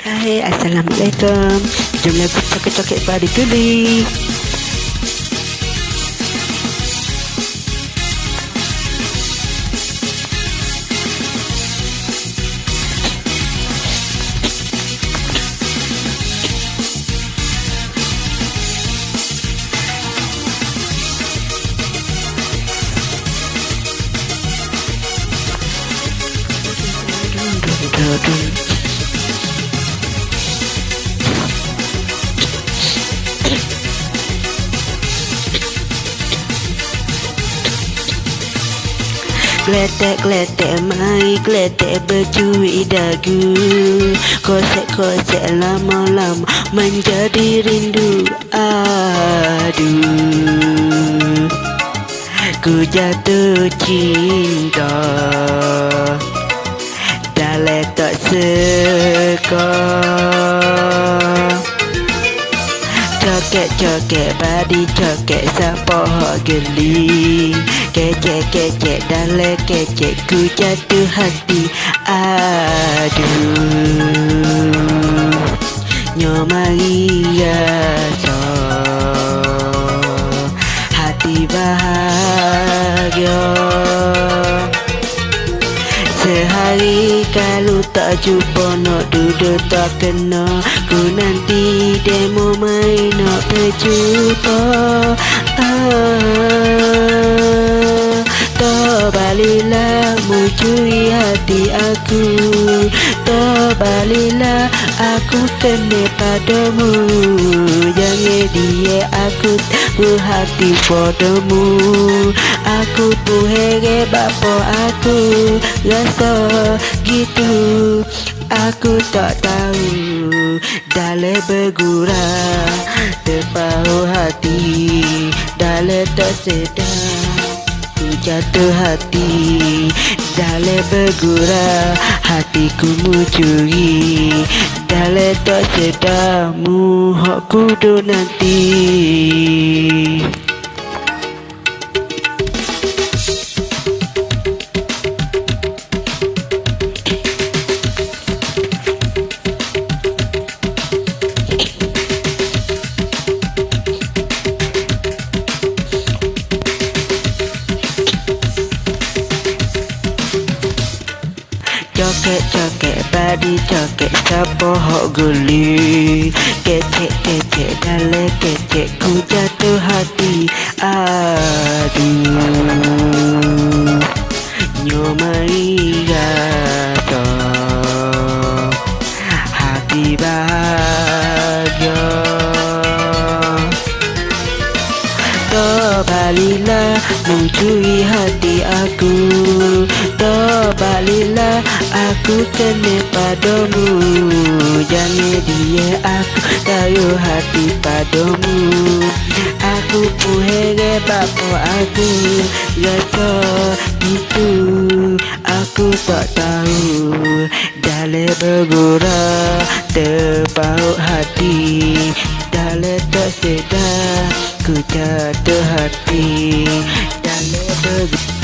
Hai, Assalamualaikum. Jom lagu cokek-cokek pada tuli. Gledek-gledek mai, gledek bercuri dagu. Kosek-kosek lama-lama menjadi rindu. Aduh, ku jatuh cinta, dah letak seka. Cokek-cokek badi cokek siapa hak geli. Kecek-kecek dalam kecek ku jatuh hati. Aduh, nyomari rasa hati bahagia. Sehari kalau tak jumpa nak duduk tak kena. Ku nanti demo main nak berjumpa. Tak baliklah mencuri hati aku. Tak baliklah aku kena padamu. Jangan dia aku berhati padamu. Aku pun heran bapa aku rasa gitu. Aku tak tahu dalam bergurau terpaut hati. Dalam tak sedar ku jatuh hati. Dalam bergurau hatiku mencuri. Dalam tak sedar muhak kudu nanti. Cokek-cokek badi cokek siapa hak geli. Kecek-kecek dalam kecek ku jatuh hati. Aduh, nyomari rasa hati bahagia. Tak baliklah mencuri hati aku. Tak baliklah aku kena padamu. Jangan dia aku taruh hati padamu. Aku pun heran bapa aku rasa gitu. Aku tak tahu dalam bergurau terpaut hati. Dalam tak sedar ku jatuh hati. Dalam bergurau